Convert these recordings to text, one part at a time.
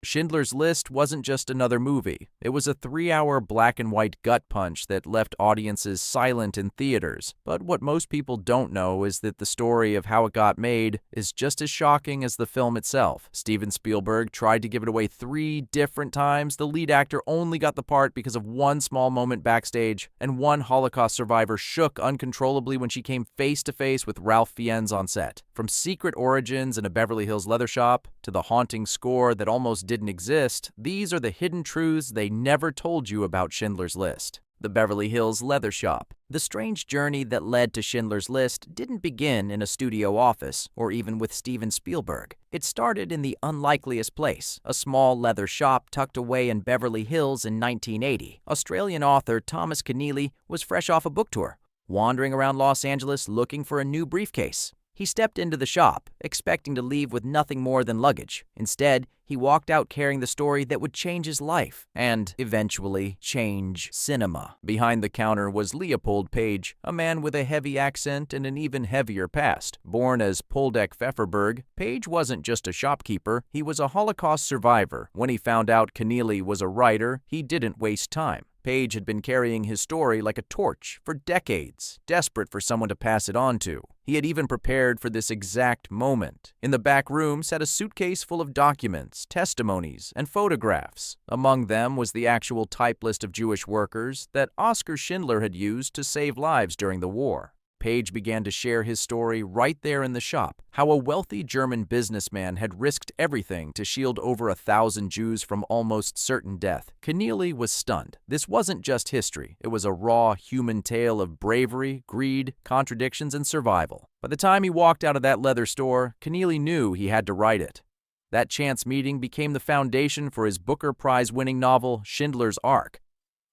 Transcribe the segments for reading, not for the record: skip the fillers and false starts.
Schindler's List wasn't just another movie. It was a 3-hour black-and-white gut punch that left audiences silent in theaters. But what most people don't know is that the story of how it got made is just as shocking as the film itself. Steven Spielberg tried to give it away 3 different times. The lead actor only got the part because of one small moment backstage, and one Holocaust survivor shook uncontrollably when she came face-to-face with Ralph Fiennes on set. From secret origins in a Beverly Hills leather shop to the haunting score that almost didn't exist, these are the hidden truths they never told you about Schindler's List. The Beverly Hills leather shop. The strange journey that led to Schindler's List didn't begin in a studio office or even with Steven Spielberg. It started in the unlikeliest place, a small leather shop tucked away in Beverly Hills in 1980. Australian author Thomas Keneally was fresh off a book tour, wandering around Los Angeles looking for a new briefcase. He stepped into the shop, expecting to leave with nothing more than luggage. Instead, he walked out carrying the story that would change his life and, eventually, change cinema. Behind the counter was Leopold Page, a man with a heavy accent and an even heavier past. Born as Poldek Pfefferberg, Page wasn't just a shopkeeper, he was a Holocaust survivor. When he found out Keneally was a writer, he didn't waste time. Page had been carrying his story like a torch for decades, desperate for someone to pass it on to. He had even prepared for this exact moment. In the back room sat a suitcase full of documents, testimonies, and photographs. Among them was the actual type list of Jewish workers that Oskar Schindler had used to save lives during the war. Page began to share his story right there in the shop, how a wealthy German businessman had risked everything to shield over 1,000 Jews from almost certain death. Keneally was stunned. This wasn't just history. It was a raw, human tale of bravery, greed, contradictions, and survival. By the time he walked out of that leather store, Keneally knew he had to write it. That chance meeting became the foundation for his Booker Prize-winning novel, Schindler's Ark.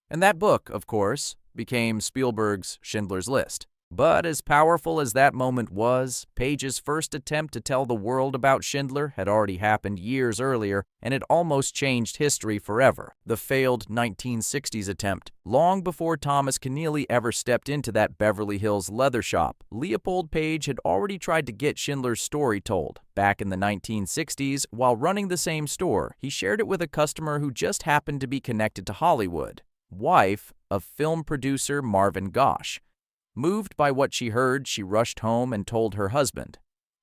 And that book, of course, became Spielberg's Schindler's List. But as powerful as that moment was, Page's first attempt to tell the world about Schindler had already happened years earlier, and it almost changed history forever. The failed 1960s attempt. Long before Thomas Keneally ever stepped into that Beverly Hills leather shop, Leopold Page had already tried to get Schindler's story told. Back in the 1960s, while running the same store, he shared it with a customer who just happened to be connected to Hollywood, wife of film producer Marvin Gosch. Moved by what she heard, she rushed home and told her husband.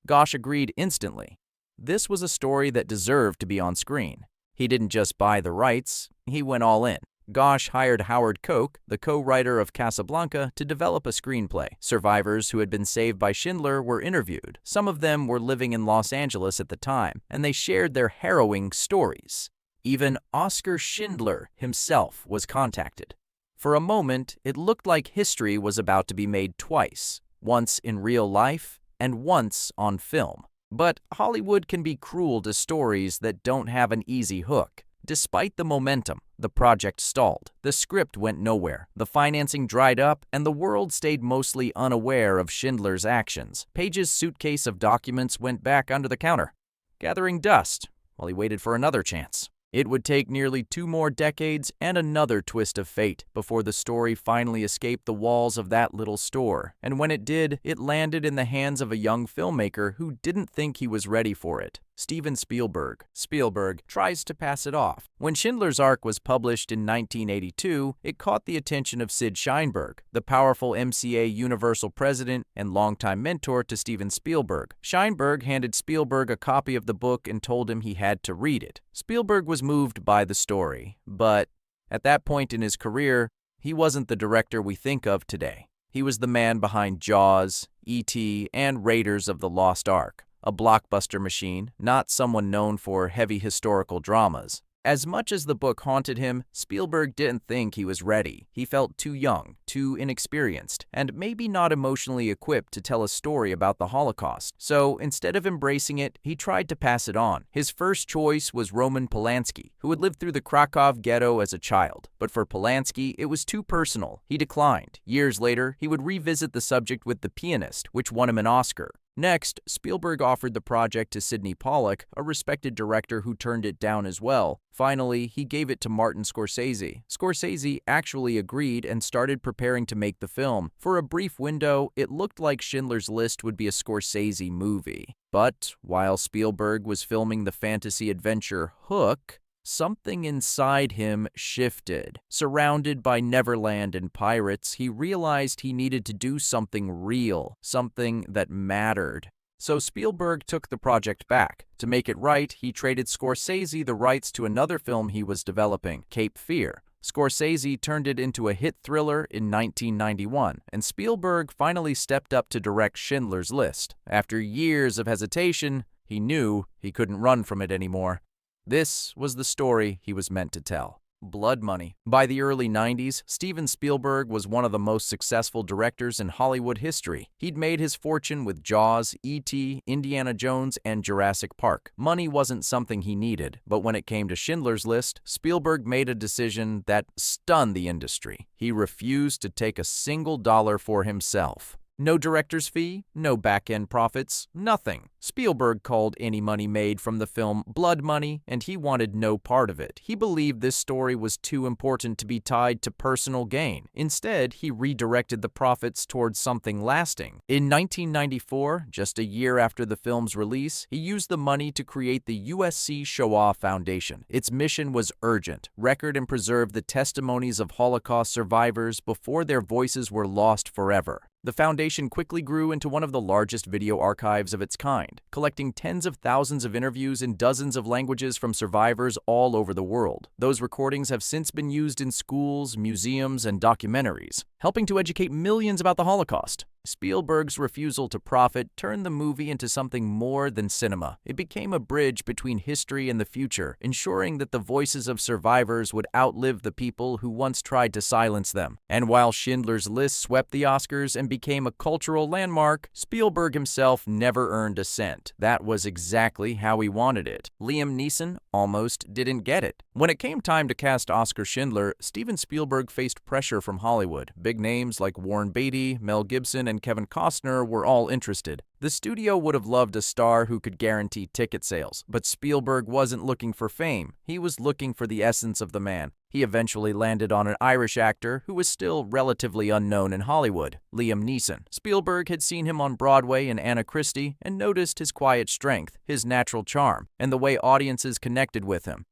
Gosch agreed instantly. This was a story that deserved to be on screen. He didn't just buy the rights, he went all in. Gosch hired Howard Koch, the co-writer of Casablanca, to develop a screenplay. Survivors who had been saved by Schindler were interviewed. Some of them were living in Los Angeles at the time, and they shared their harrowing stories. Even Oskar Schindler himself was contacted. For a moment, it looked like history was about to be made twice, once in real life and once on film. But Hollywood can be cruel to stories that don't have an easy hook. Despite the momentum, the project stalled. The script went nowhere, the financing dried up, and the world stayed mostly unaware of Schindler's actions. Page's suitcase of documents went back under the counter, gathering dust while he waited for another chance. It would take nearly 2 more decades and another twist of fate before the story finally escaped the walls of that little store. And when it did, it landed in the hands of a young filmmaker who didn't think he was ready for it. Steven Spielberg. Spielberg tries to pass it off. When Schindler's Ark was published in 1982, it caught the attention of Sid Sheinberg, the powerful MCA Universal president and longtime mentor to Steven Spielberg. Sheinberg handed Spielberg a copy of the book and told him he had to read it. Spielberg was moved by the story, but at that point in his career, he wasn't the director we think of today. He was the man behind Jaws, E.T., and Raiders of the Lost Ark. A blockbuster machine, not someone known for heavy historical dramas. As much as the book haunted him, Spielberg didn't think he was ready. He felt too young, too inexperienced, and maybe not emotionally equipped to tell a story about the Holocaust. So instead of embracing it, he tried to pass it on. His first choice was Roman Polanski, who had lived through the Krakow ghetto as a child. But for Polanski, it was too personal. He declined. Years later, he would revisit the subject with The Pianist, which won him an Oscar. Next, Spielberg offered the project to Sidney Pollack, a respected director who turned it down as well. Finally, he gave it to Martin Scorsese. Scorsese actually agreed and started preparing to make the film. For a brief window, it looked like Schindler's List would be a Scorsese movie. But while Spielberg was filming the fantasy adventure Hook, something inside him shifted. Surrounded by Neverland and pirates, he realized he needed to do something real, something that mattered. So Spielberg took the project back. To make it right, he traded Scorsese the rights to another film he was developing, Cape Fear. Scorsese turned it into a hit thriller in 1991, and Spielberg finally stepped up to direct Schindler's List. After years of hesitation, he knew he couldn't run from it anymore. This was the story he was meant to tell. Blood money. By the early 90s, Steven Spielberg was one of the most successful directors in Hollywood history. He'd made his fortune with Jaws, E.T., Indiana Jones, and Jurassic Park. Money wasn't something he needed, but when it came to Schindler's List, Spielberg made a decision that stunned the industry. He refused to take a single dollar for himself. No director's fee, no back-end profits, nothing. Spielberg called any money made from the film blood money, and he wanted no part of it. He believed this story was too important to be tied to personal gain. Instead, he redirected the profits towards something lasting. In 1994, just a year after the film's release, he used the money to create the USC Shoah Foundation. Its mission was urgent: record and preserve the testimonies of Holocaust survivors before their voices were lost forever. The foundation quickly grew into one of the largest video archives of its kind, collecting tens of thousands of interviews in dozens of languages from survivors all over the world. Those recordings have since been used in schools, museums, and documentaries, helping to educate millions about the Holocaust. Spielberg's refusal to profit turned the movie into something more than cinema. It became a bridge between history and the future, ensuring that the voices of survivors would outlive the people who once tried to silence them. And while Schindler's List swept the Oscars and became a cultural landmark, Spielberg himself never earned a cent. That was exactly how he wanted it. Liam Neeson almost didn't get it. When it came time to cast Oskar Schindler, Steven Spielberg faced pressure from Hollywood. Big names like Warren Beatty, Mel Gibson, and Kevin Costner were all interested. The studio would have loved a star who could guarantee ticket sales, but Spielberg wasn't looking for fame. He was looking for the essence of the man. He eventually landed on an Irish actor who was still relatively unknown in Hollywood, Liam Neeson. Spielberg had seen him on Broadway in Anna Christie and noticed his quiet strength, his natural charm, and the way audiences connected with him.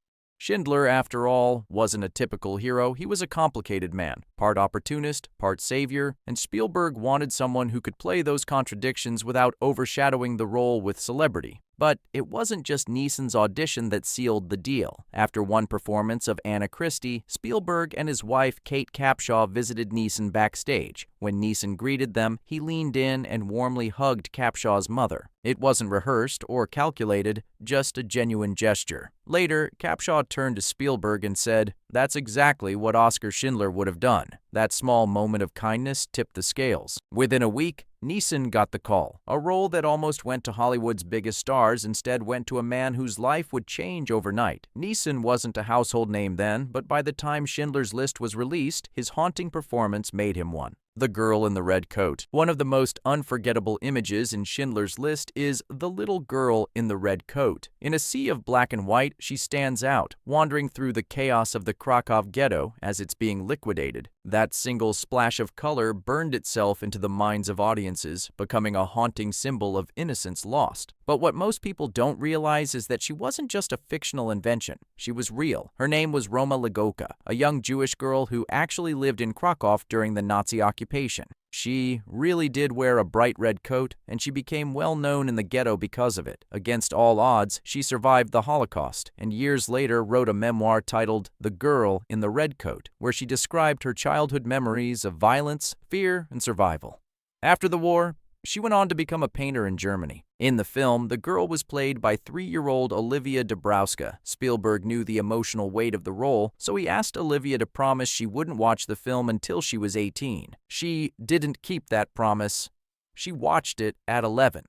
Schindler, after all, wasn't a typical hero. He was a complicated man, part opportunist, part savior, and Spielberg wanted someone who could play those contradictions without overshadowing the role with celebrity. But it wasn't just Neeson's audition that sealed the deal. After one performance of Anna Christie, Spielberg and his wife Kate Capshaw visited Neeson backstage. When Neeson greeted them, he leaned in and warmly hugged Capshaw's mother. It wasn't rehearsed or calculated, just a genuine gesture. Later, Capshaw turned to Spielberg and said, "That's exactly what Oskar Schindler would have done." That small moment of kindness tipped the scales. Within a week, Neeson got the call. A role that almost went to Hollywood's biggest stars instead went to a man whose life would change overnight. Neeson wasn't a household name then, but by the time Schindler's List was released, his haunting performance made him one. The girl in the red coat. One of the most unforgettable images in Schindler's List is the little girl in the red coat. In a sea of black and white, she stands out, wandering through the chaos of the Krakow ghetto as it's being liquidated. That single splash of color burned itself into the minds of audiences, becoming a haunting symbol of innocence lost. But what most people don't realize is that she wasn't just a fictional invention. She was real. Her name was Roma Ligoka, a young Jewish girl who actually lived in Krakow during the Nazi occupation. She really did wear a bright red coat, and she became well known in the ghetto because of it. Against all odds, she survived the Holocaust, and years later wrote a memoir titled The Girl in the Red Coat, where she described her childhood memories of violence, fear, and survival. After the war, she went on to become a painter in Germany. In the film, the girl was played by 3-year-old Olivia Dabrowska. Spielberg knew the emotional weight of the role, so he asked Olivia to promise she wouldn't watch the film until she was 18. She didn't keep that promise. She watched it at 11.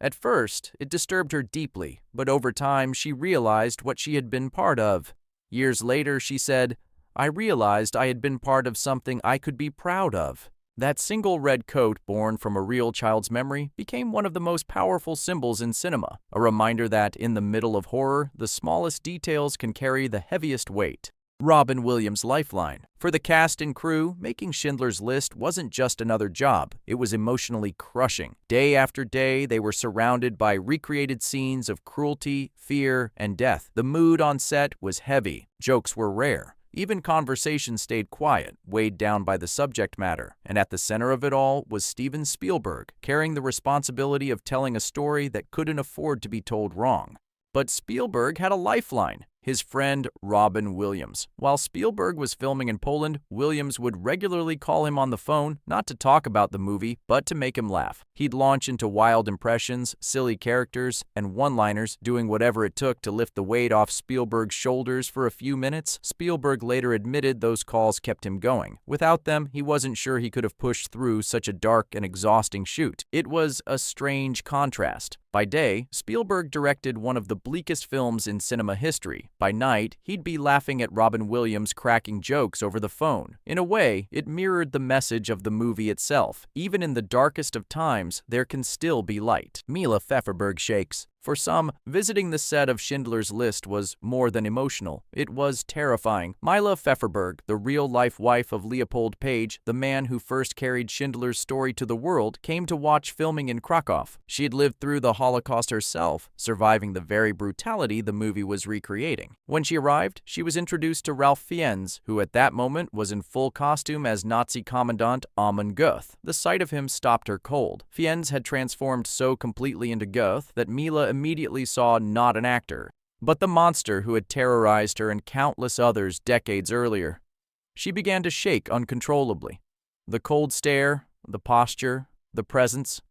At first, it disturbed her deeply, but over time she realized what she had been part of. Years later, she said, "I realized I had been part of something I could be proud of." That single red coat, born from a real child's memory, became one of the most powerful symbols in cinema, a reminder that, in the middle of horror, the smallest details can carry the heaviest weight. Robin Williams' lifeline. For the cast and crew, making Schindler's List wasn't just another job, it was emotionally crushing. Day after day, they were surrounded by recreated scenes of cruelty, fear, and death. The mood on set was heavy, jokes were rare. Even conversation stayed quiet, weighed down by the subject matter. And at the center of it all was Steven Spielberg, carrying the responsibility of telling a story that couldn't afford to be told wrong. But Spielberg had a lifeline. His friend Robin Williams. While Spielberg was filming in Poland, Williams would regularly call him on the phone, not to talk about the movie, but to make him laugh. He'd launch into wild impressions, silly characters, and one-liners, doing whatever it took to lift the weight off Spielberg's shoulders for a few minutes. Spielberg later admitted those calls kept him going. Without them, he wasn't sure he could have pushed through such a dark and exhausting shoot. It was a strange contrast. By day, Spielberg directed one of the bleakest films in cinema history. By night, he'd be laughing at Robin Williams cracking jokes over the phone. In a way, it mirrored the message of the movie itself. Even in the darkest of times, there can still be light. Mila Pfefferberg shakes. For some, visiting the set of Schindler's List was more than emotional. It was terrifying. Mila Pfefferberg, the real-life wife of Leopold Page, the man who first carried Schindler's story to the world, came to watch filming in Krakow. She had lived through the Holocaust herself, surviving the very brutality the movie was recreating. When she arrived, she was introduced to Ralph Fiennes, who at that moment was in full costume as Nazi Commandant Amon Goeth. The sight of him stopped her cold. Fiennes had transformed so completely into Goeth that Mila immediately saw not an actor, but the monster who had terrorized her and countless others decades earlier. She began to shake uncontrollably. The cold stare, the posture, the presence,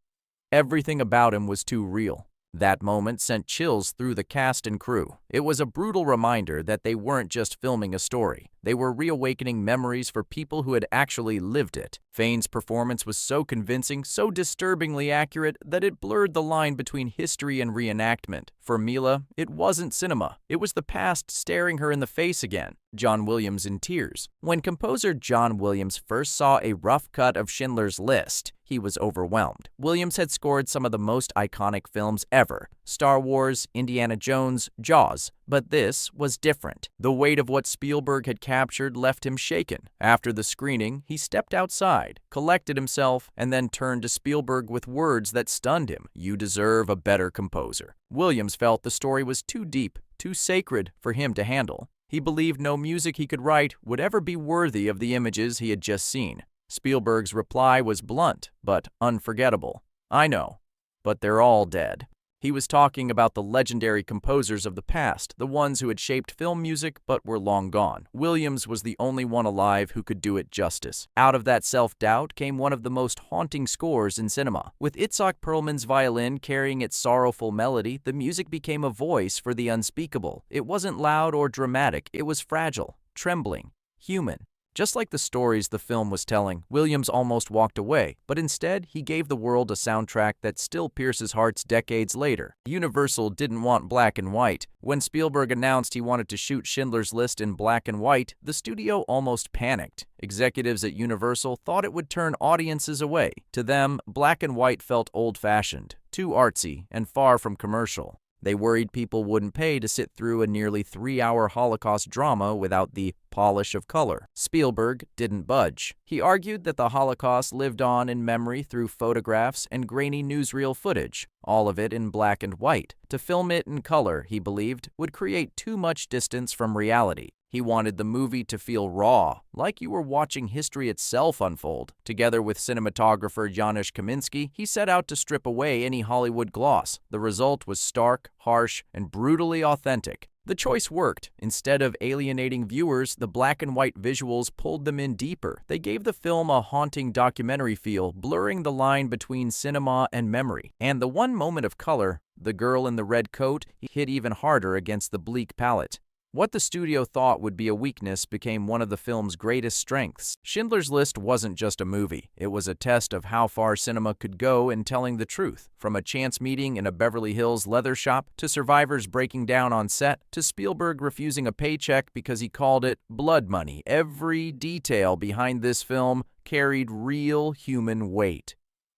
everything about him was too real. That moment sent chills through the cast and crew. It was a brutal reminder that they weren't just filming a story. They were reawakening memories for people who had actually lived it. Fiennes' performance was so convincing, so disturbingly accurate, that it blurred the line between history and reenactment. For Mila, it wasn't cinema. It was the past staring her in the face again. John Williams in tears. When composer John Williams first saw a rough cut of Schindler's List, he was overwhelmed. Williams had scored some of the most iconic films ever: Star Wars, Indiana Jones, Jaws. But this was different. The weight of what Spielberg had captured left him shaken. After the screening, he stepped outside, collected himself, and then turned to Spielberg with words that stunned him. "You deserve a better composer." Williams felt the story was too deep, too sacred for him to handle. He believed no music he could write would ever be worthy of the images he had just seen. Spielberg's reply was blunt, but unforgettable. "I know, but they're all dead." He was talking about the legendary composers of the past, the ones who had shaped film music but were long gone. Williams was the only one alive who could do it justice. Out of that self-doubt came one of the most haunting scores in cinema. With Itzhak Perlman's violin carrying its sorrowful melody, the music became a voice for the unspeakable. It wasn't loud or dramatic, it was fragile, trembling, human. Just like the stories the film was telling, Williams almost walked away, but instead he gave the world a soundtrack that still pierces hearts decades later. Universal didn't want black and white. When Spielberg announced he wanted to shoot Schindler's List in black and white, the studio almost panicked. Executives at Universal thought it would turn audiences away. To them, black and white felt old-fashioned, too artsy, and far from commercial. They worried people wouldn't pay to sit through a nearly 3-hour Holocaust drama without the polish of color. Spielberg didn't budge. He argued that the Holocaust lived on in memory through photographs and grainy newsreel footage, all of it in black and white. To film it in color, he believed, would create too much distance from reality. He wanted the movie to feel raw, like you were watching history itself unfold. Together with cinematographer Janusz Kaminski, he set out to strip away any Hollywood gloss. The result was stark, harsh, and brutally authentic. The choice worked. Instead of alienating viewers, the black and white visuals pulled them in deeper. They gave the film a haunting documentary feel, blurring the line between cinema and memory. And the one moment of color, the girl in the red coat, hit even harder against the bleak palette. What the studio thought would be a weakness became one of the film's greatest strengths. Schindler's List wasn't just a movie. It was a test of how far cinema could go in telling the truth. From a chance meeting in a Beverly Hills leather shop, to survivors breaking down on set, to Spielberg refusing a paycheck because he called it blood money. Every detail behind this film carried real human weight.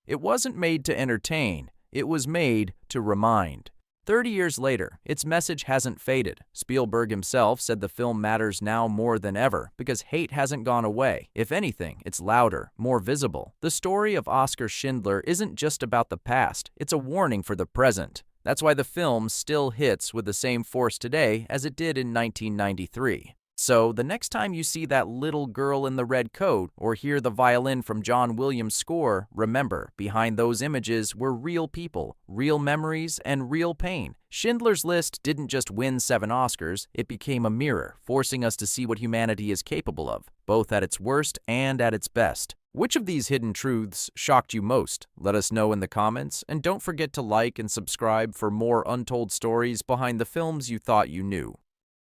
It wasn't made to entertain, it was made to remind. 30 years later, its message hasn't faded. Spielberg himself said the film matters now more than ever because hate hasn't gone away. If anything, it's louder, more visible. The story of Oskar Schindler isn't just about the past, it's a warning for the present. That's why the film still hits with the same force today as it did in 1993. So, the next time you see that little girl in the red coat or hear the violin from John Williams' score, remember, behind those images were real people, real memories, and real pain. Schindler's List didn't just win 7 Oscars, it became a mirror, forcing us to see what humanity is capable of, both at its worst and at its best. Which of these hidden truths shocked you most? Let us know in the comments, and don't forget to like and subscribe for more untold stories behind the films you thought you knew.